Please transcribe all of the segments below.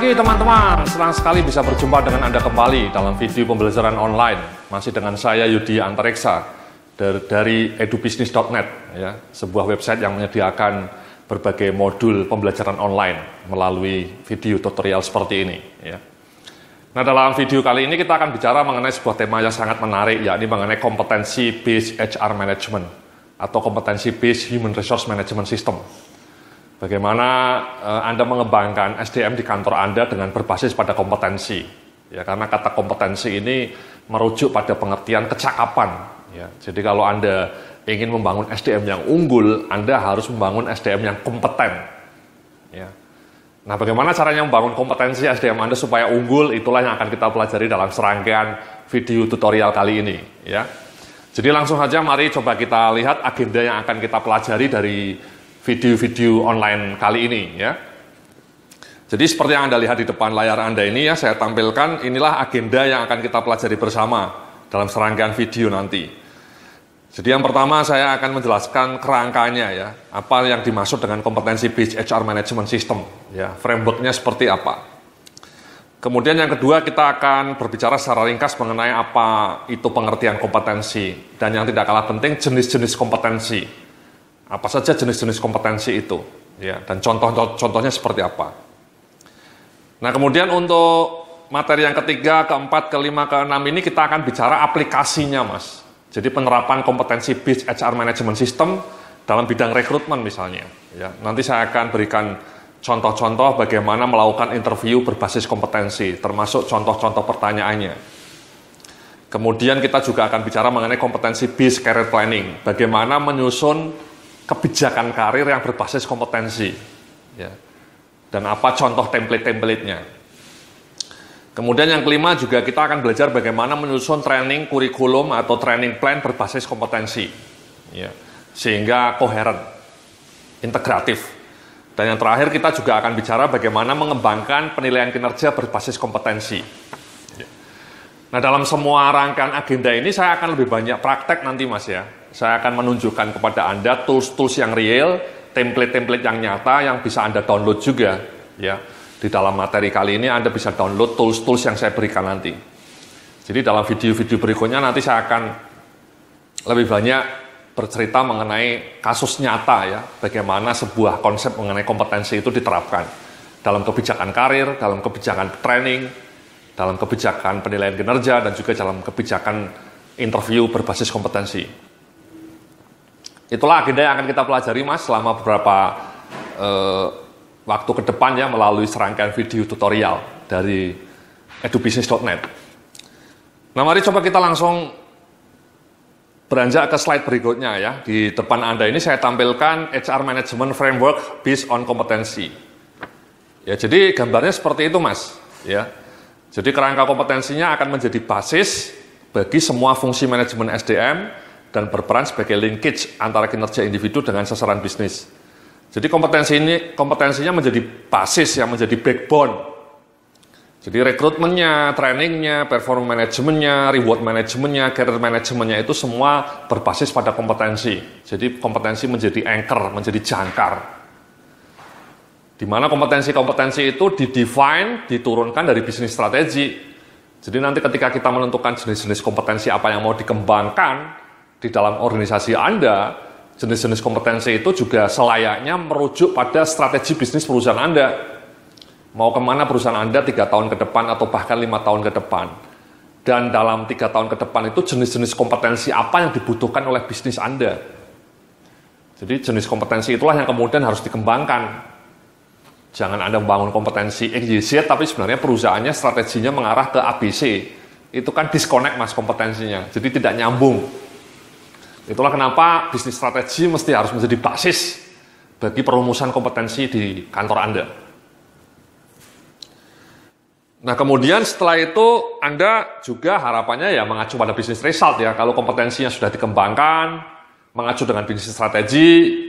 pagi teman-teman, senang sekali bisa berjumpa dengan Anda kembali dalam video pembelajaran online. Masih dengan saya Yudi Antareksa dari edubisnis.net, ya, sebuah website yang menyediakan berbagai modul pembelajaran online melalui video tutorial seperti ini. Ya. Nah, dalam video kali ini kita akan bicara mengenai sebuah tema yang sangat menarik, yakni mengenai kompetensi based HR management atau kompetensi based human resource management system. Bagaimana Anda mengembangkan SDM di kantor Anda dengan berbasis pada kompetensi. Ya, karena kata kompetensi ini merujuk pada pengertian kecakapan. Ya, jadi kalau Anda ingin membangun SDM yang unggul, Anda harus membangun SDM yang kompeten. Ya. Nah, bagaimana caranya membangun kompetensi SDM Anda supaya unggul? Itulah yang akan kita pelajari dalam serangkaian video tutorial kali ini. Ya. Jadi langsung saja mari coba kita lihat agenda yang akan kita pelajari dari video-video online kali ini, ya. Jadi seperti yang Anda lihat di depan layar Anda ini, ya, saya tampilkan inilah agenda yang akan kita pelajari bersama dalam serangkaian video nanti. Jadi yang pertama saya akan menjelaskan kerangkanya, ya, apa yang dimaksud dengan kompetensi based HR management system, ya, frameworknya seperti apa. Kemudian yang kedua kita akan berbicara secara ringkas mengenai apa itu pengertian kompetensi dan yang tidak kalah penting jenis-jenis kompetensi. Apa saja jenis-jenis kompetensi itu, ya, dan contohnya seperti apa. Nah, kemudian untuk materi yang ketiga, keempat, kelima, keenam ini kita akan bicara aplikasinya, Mas. Jadi penerapan kompetensi based HR management system dalam bidang rekrutmen misalnya. Ya, nanti saya akan berikan contoh-contoh bagaimana melakukan interview berbasis kompetensi, termasuk contoh-contoh pertanyaannya. Kemudian kita juga akan bicara mengenai kompetensi based career planning, bagaimana menyusun kebijakan karir yang berbasis kompetensi, ya, dan apa contoh template-templatenya. Kemudian yang kelima juga kita akan belajar bagaimana menyusun training kurikulum atau training plan berbasis kompetensi, ya, sehingga koheren, integratif. Dan yang terakhir kita juga akan bicara bagaimana mengembangkan penilaian kinerja berbasis kompetensi. Ya. Nah, dalam semua rangkaian agenda ini saya akan lebih banyak praktek nanti, Mas, ya. Saya akan menunjukkan kepada Anda tools-tools yang real, template-template yang nyata yang bisa Anda download juga, ya. Di dalam materi kali ini Anda bisa download tools-tools yang saya berikan nanti. Jadi dalam video-video berikutnya nanti saya akan lebih banyak bercerita mengenai kasus nyata, ya, bagaimana sebuah konsep mengenai kompetensi itu diterapkan dalam kebijakan karir, dalam kebijakan training, dalam kebijakan penilaian kinerja, dan juga dalam kebijakan interview berbasis kompetensi. Itulah agenda yang akan kita pelajari, Mas, selama beberapa waktu ke depan, ya, melalui serangkaian video tutorial dari edubisnis.net. Nah, mari coba kita langsung beranjak ke slide berikutnya, ya. Di depan Anda ini saya tampilkan HR Management Framework based on kompetensi. Ya, jadi gambarnya seperti itu, Mas, ya. Jadi kerangka kompetensinya akan menjadi basis bagi semua fungsi manajemen SDM dan berperan sebagai linkage antara kinerja individu dengan sasaran bisnis. Jadi kompetensinya menjadi basis, yang menjadi backbone. Jadi rekrutmennya, trainingnya, performance manajemennya, reward manajemennya, career manajemennya itu semua berbasis pada kompetensi. Jadi kompetensi menjadi anchor, menjadi jangkar. Di mana kompetensi-kompetensi itu didefine, diturunkan dari bisnis strategi. Jadi nanti ketika kita menentukan jenis-jenis kompetensi apa yang mau dikembangkan di dalam organisasi Anda, jenis-jenis kompetensi itu juga selayaknya merujuk pada strategi bisnis perusahaan Anda. Mau kemana perusahaan Anda 3 tahun ke depan atau bahkan 5 tahun ke depan. Dan dalam 3 tahun ke depan itu jenis-jenis kompetensi apa yang dibutuhkan oleh bisnis Anda. Jadi jenis kompetensi itulah yang kemudian harus dikembangkan. Jangan Anda membangun kompetensi XYZ, tapi sebenarnya perusahaannya strateginya mengarah ke ABC. Itu kan disconnect, Mas, kompetensinya. Jadi tidak nyambung. Itulah kenapa bisnis strategi mesti harus menjadi basis bagi perumusan kompetensi di kantor Anda. Nah, kemudian setelah itu Anda juga harapannya, ya, mengacu pada bisnis result, ya. Kalau kompetensinya sudah dikembangkan, mengacu dengan bisnis strategi,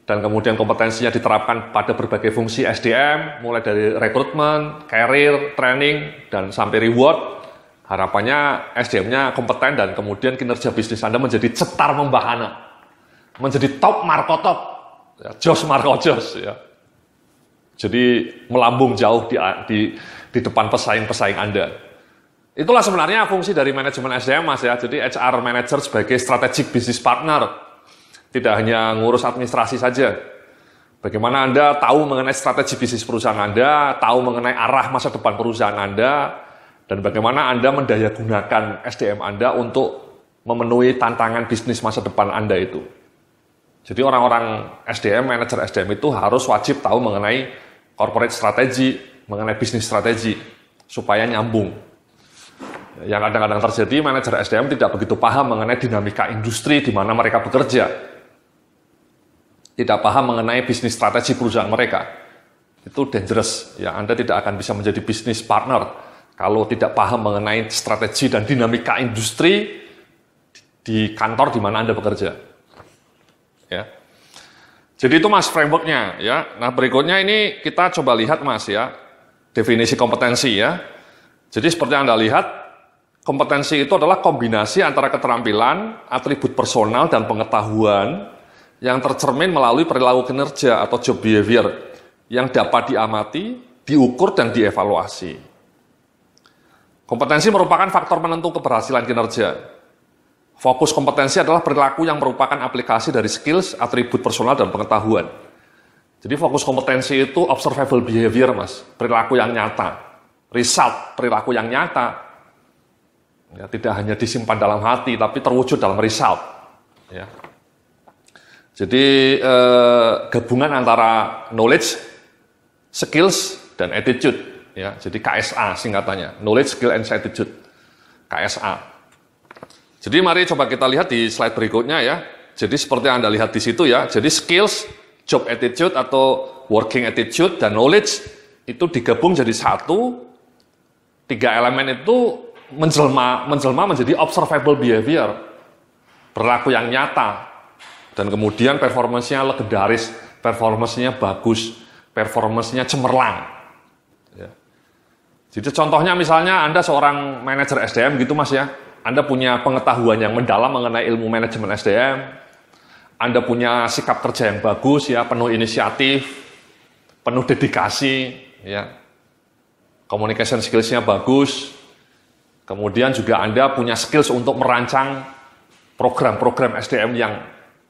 dan kemudian kompetensinya diterapkan pada berbagai fungsi SDM, mulai dari rekrutmen, career, training, dan sampai reward. Harapannya SDM-nya kompeten dan kemudian kinerja bisnis Anda menjadi cetar membahana, menjadi top marko top, ya, jos marko jos, ya. Jadi melambung jauh di depan pesaing-pesaing Anda. Itulah sebenarnya fungsi dari manajemen SDM, Mas ya. Jadi HR manager sebagai strategic business partner. Tidak hanya ngurus administrasi saja. Bagaimana Anda tahu mengenai strategi bisnis perusahaan Anda, tahu mengenai arah masa depan perusahaan Anda, dan bagaimana Anda mendayagunakan SDM Anda untuk memenuhi tantangan bisnis masa depan Anda itu. Jadi orang-orang SDM, manajer SDM itu harus wajib tahu mengenai corporate strategi, mengenai bisnis strategi, supaya nyambung. Yang kadang-kadang terjadi, manajer SDM tidak begitu paham mengenai dinamika industri di mana mereka bekerja. Tidak paham mengenai bisnis strategi perusahaan mereka. Itu dangerous. Ya, Anda tidak akan bisa menjadi bisnis partner kalau tidak paham mengenai strategi dan dinamika industri di kantor di mana Anda bekerja. Ya. Jadi itu Mas frameworknya ya. Nah, berikutnya ini kita coba lihat Mas ya, definisi kompetensi ya. Jadi seperti Anda lihat, kompetensi itu adalah kombinasi antara keterampilan, atribut personal dan pengetahuan yang tercermin melalui perilaku kinerja atau job behavior yang dapat diamati, diukur, dan dievaluasi. Kompetensi merupakan faktor penentu keberhasilan kinerja. Fokus kompetensi adalah perilaku yang merupakan aplikasi dari skills, atribut personal, dan pengetahuan. Jadi fokus kompetensi itu observable behavior, Mas. Perilaku yang nyata. Result, perilaku yang nyata. Ya, tidak hanya disimpan dalam hati, tapi terwujud dalam result. Ya. Jadi gabungan antara knowledge, skills, dan attitude. Ya, jadi KSA singkatannya, knowledge, skill, and attitude. KSA. Jadi mari coba kita lihat di slide berikutnya ya. Jadi seperti yang Anda lihat di situ ya. Jadi skills, job attitude atau working attitude, dan knowledge itu digabung jadi satu. 3 elemen itu menjelma menjadi observable behavior. Perilaku yang nyata. Dan kemudian performance-nya legendaris, performance-nya bagus, performance-nya cemerlang. Ya. Jadi contohnya misalnya Anda seorang manajer SDM gitu Mas ya, Anda punya pengetahuan yang mendalam mengenai ilmu manajemen SDM, Anda punya sikap kerja yang bagus ya, penuh inisiatif, penuh dedikasi, ya. Communication skills-nya bagus, kemudian juga Anda punya skills untuk merancang program-program SDM yang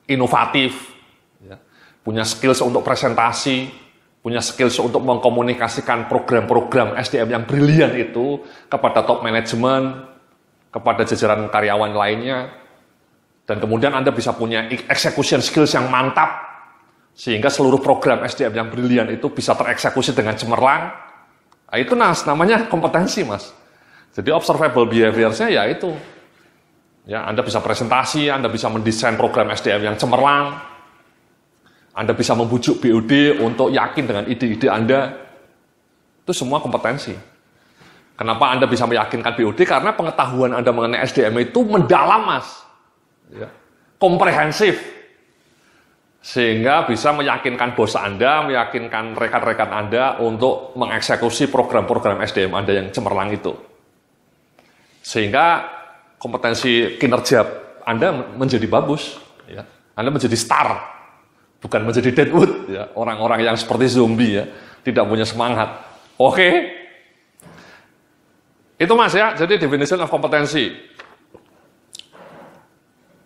inovatif, ya. Punya skills untuk presentasi, punya skills untuk mengkomunikasikan program-program SDM yang brilian itu kepada top manajemen, kepada jajaran karyawan lainnya, dan kemudian Anda bisa punya execution skills yang mantap, sehingga seluruh program SDM yang brilian itu bisa tereksekusi dengan cemerlang. Nah, itu namanya kompetensi Mas. Jadi observable behavior-nya ya itu. Ya, Anda bisa presentasi, Anda bisa mendesain program SDM yang cemerlang, Anda bisa membujuk BOD untuk yakin dengan ide-ide Anda. Itu semua kompetensi. Kenapa Anda bisa meyakinkan BOD? Karena pengetahuan Anda mengenai SDM itu mendalam, Mas. Ya. Komprehensif. Sehingga bisa meyakinkan bos Anda, meyakinkan rekan-rekan Anda untuk mengeksekusi program-program SDM Anda yang cemerlang itu. Sehingga kompetensi kinerja Anda menjadi bagus, ya. Anda menjadi star, bukan menjadi deadwood, ya. Orang-orang yang seperti zombie ya, tidak punya semangat. Oke, itu Mas ya. Jadi definition of kompetensi.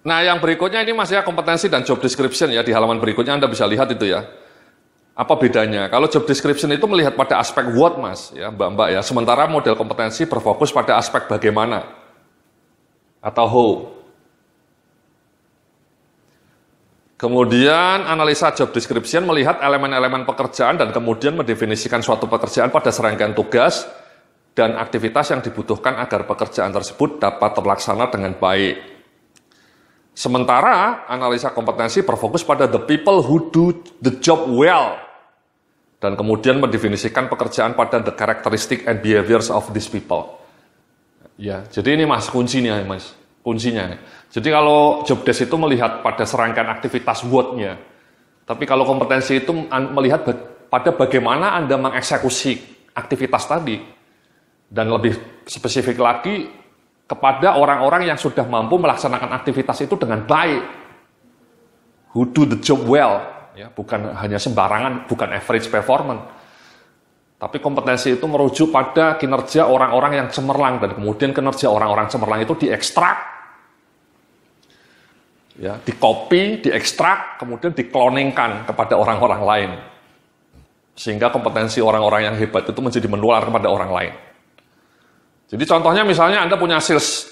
Nah, yang berikutnya ini Mas ya, kompetensi dan job description ya, di halaman berikutnya Anda bisa lihat itu ya. Apa bedanya? Kalau job description itu melihat pada aspek what Mas, ya Mbak-mbak ya. Sementara model kompetensi berfokus pada aspek bagaimana atau how. Kemudian analisa job description melihat elemen-elemen pekerjaan dan kemudian mendefinisikan suatu pekerjaan pada serangkaian tugas dan aktivitas yang dibutuhkan agar pekerjaan tersebut dapat terlaksana dengan baik. Sementara analisa kompetensi berfokus pada the people who do the job well dan kemudian mendefinisikan pekerjaan pada the characteristic and behaviors of these people. Ya, jadi ini Mas kuncinya, Mas. Kuncinya. Jadi kalau job desk itu melihat pada serangkaian aktivitas what-nya. Tapi kalau kompetensi itu melihat pada bagaimana Anda mengeksekusi aktivitas tadi. Dan lebih spesifik lagi kepada orang-orang yang sudah mampu melaksanakan aktivitas itu dengan baik. Who do the job well, ya, bukan hanya sembarangan, bukan average performance. Tapi kompetensi itu merujuk pada kinerja orang-orang yang cemerlang, dan kemudian kinerja orang-orang cemerlang itu diekstrak, ya, dikopi, diekstrak, kemudian dikloningkan kepada orang-orang lain. Sehingga kompetensi orang-orang yang hebat itu menjadi menular kepada orang lain. Jadi contohnya misalnya Anda punya sales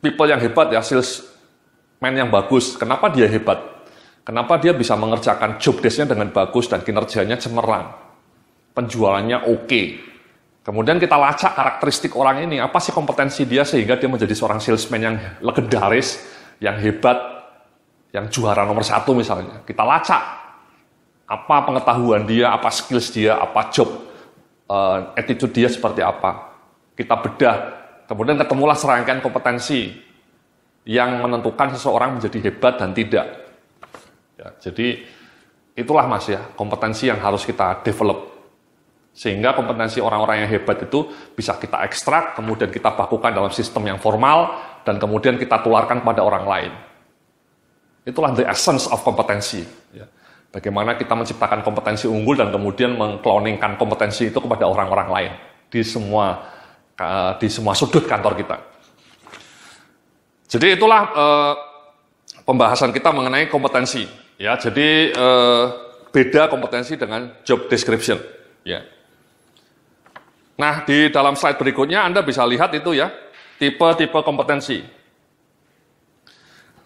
people yang hebat, ya, salesman yang bagus. Kenapa dia hebat? Kenapa dia bisa mengerjakan job desk-nya dengan bagus dan kinerjanya cemerlang? Penjualannya oke. Kemudian kita lacak karakteristik orang ini, apa sih kompetensi dia sehingga dia menjadi seorang salesman yang legendaris, yang hebat, yang juara nomor 1 misalnya. Kita lacak apa pengetahuan dia, apa skills dia, apa job attitude dia seperti apa. Kita bedah, kemudian ketemulah serangkaian kompetensi yang menentukan seseorang menjadi hebat dan tidak. Ya, jadi itulah Mas ya, kompetensi yang harus kita develop. Sehingga kompetensi orang-orang yang hebat itu bisa kita ekstrak, kemudian kita bakukan dalam sistem yang formal, dan kemudian kita tularkan pada orang lain. Itulah the essence of kompetensi. Ya. Bagaimana kita menciptakan kompetensi unggul dan kemudian mengkloningkan kompetensi itu kepada orang-orang lain di semua sudut kantor kita. Jadi itulah pembahasan kita mengenai kompetensi. Ya, jadi beda kompetensi dengan job description. Ya. Nah, di dalam slide berikutnya Anda bisa lihat itu ya, tipe-tipe kompetensi.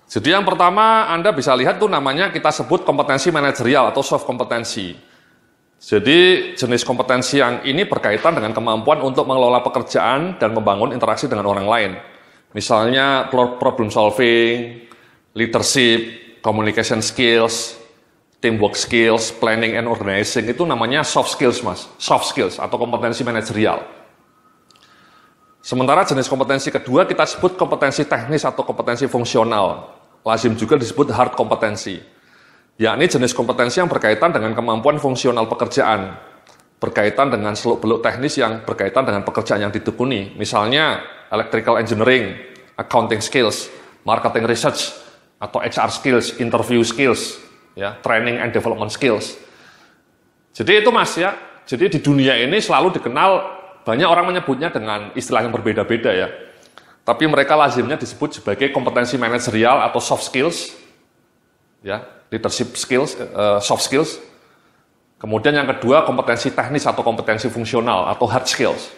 Jadi yang pertama Anda bisa lihat itu namanya kita sebut kompetensi manajerial atau soft kompetensi. Jadi jenis kompetensi yang ini berkaitan dengan kemampuan untuk mengelola pekerjaan dan membangun interaksi dengan orang lain. Misalnya problem solving, leadership, communication skills, teamwork skills, planning and organizing, itu namanya soft skills Mas, soft skills atau kompetensi manajerial. Sementara jenis kompetensi kedua kita sebut kompetensi teknis atau kompetensi fungsional, lazim juga disebut hard kompetensi, yakni jenis kompetensi yang berkaitan dengan kemampuan fungsional pekerjaan, berkaitan dengan seluk-beluk teknis yang berkaitan dengan pekerjaan yang ditekuni, misalnya electrical engineering, accounting skills, marketing research, atau HR skills, interview skills, ya, training and development skills. Jadi itu Mas ya, jadi di dunia ini selalu dikenal, banyak orang menyebutnya dengan istilah yang berbeda-beda ya. Tapi mereka lazimnya disebut sebagai kompetensi manajerial atau soft skills, ya, leadership skills, soft skills. Kemudian yang kedua kompetensi teknis atau kompetensi fungsional atau hard skills.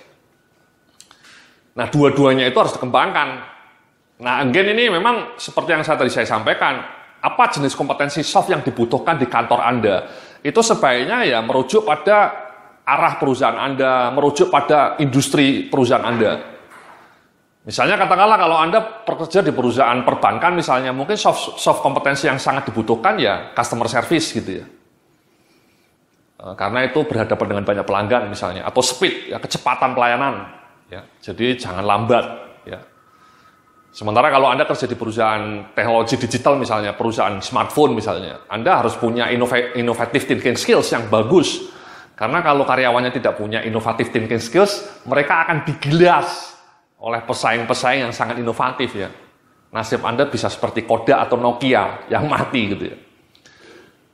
Nah, dua-duanya itu harus dikembangkan. Nah, again ini memang seperti yang tadi saya sampaikan, apa jenis kompetensi soft yang dibutuhkan di kantor Anda? Itu sebaiknya ya merujuk pada arah perusahaan Anda, merujuk pada industri perusahaan Anda. Misalnya katakanlah kalau Anda bekerja di perusahaan perbankan misalnya, mungkin soft kompetensi yang sangat dibutuhkan ya customer service gitu ya. Karena itu berhadapan dengan banyak pelanggan misalnya, atau speed, ya, kecepatan pelayanan. Ya. Jadi jangan lambat. Ya. Sementara kalau Anda kerja di perusahaan teknologi digital misalnya, perusahaan smartphone misalnya, Anda harus punya innovative thinking skills yang bagus. Karena kalau karyawannya tidak punya innovative thinking skills, mereka akan digilas oleh pesaing-pesaing yang sangat inovatif ya. Nasib Anda bisa seperti Kodak atau Nokia yang mati gitu ya.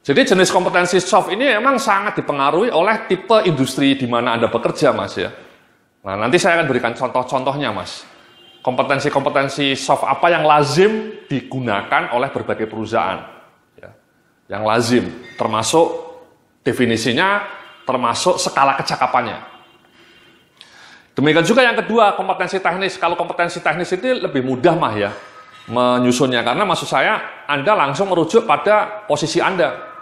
Jadi jenis kompetensi soft ini memang sangat dipengaruhi oleh tipe industri di mana Anda bekerja Mas ya. Nah nanti saya akan berikan contoh-contohnya Mas. Kompetensi-kompetensi soft apa yang lazim digunakan oleh berbagai perusahaan. Ya. Yang lazim, termasuk definisinya, termasuk skala kecakapannya. Demikian juga yang kedua, kompetensi teknis. Kalau kompetensi teknis itu lebih mudah mah ya, menyusunnya. Karena maksud saya, Anda langsung merujuk pada posisi Anda.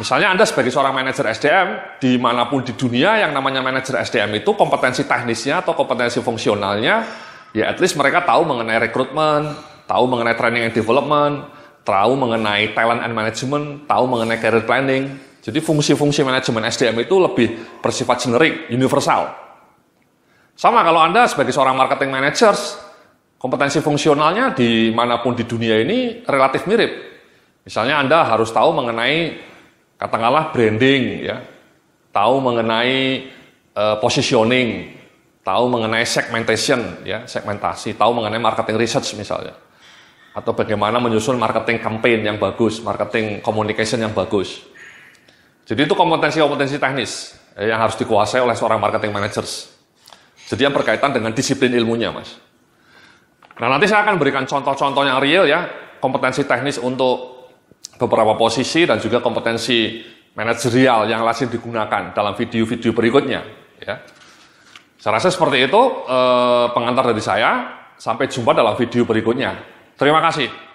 Misalnya Anda sebagai seorang manajer SDM, dimanapun di dunia yang namanya manajer SDM itu kompetensi teknisnya atau kompetensi fungsionalnya, ya at least mereka tahu mengenai rekrutmen, tahu mengenai training and development, tahu mengenai talent and management, tahu mengenai career planning. Jadi fungsi-fungsi manajemen SDM itu lebih bersifat generik, universal. Sama kalau Anda sebagai seorang marketing manager, kompetensi fungsionalnya dimanapun di dunia ini relatif mirip. Misalnya Anda harus tahu mengenai, katakanlah branding, ya, tahu mengenai positioning, tahu mengenai segmentation, ya, segmentasi, tahu mengenai marketing research misalnya, atau bagaimana menyusun marketing campaign yang bagus, marketing communication yang bagus. Jadi itu kompetensi-kompetensi teknis. yang harus dikuasai oleh seorang marketing managers. Jadi yang berkaitan dengan disiplin ilmunya, Mas. Nah, nanti saya akan berikan contoh-contoh yang real ya, kompetensi teknis untuk beberapa posisi dan juga kompetensi manajerial yang lazim digunakan dalam video-video berikutnya. Ya. Saya rasa seperti itu pengantar dari saya. Sampai jumpa dalam video berikutnya. Terima kasih.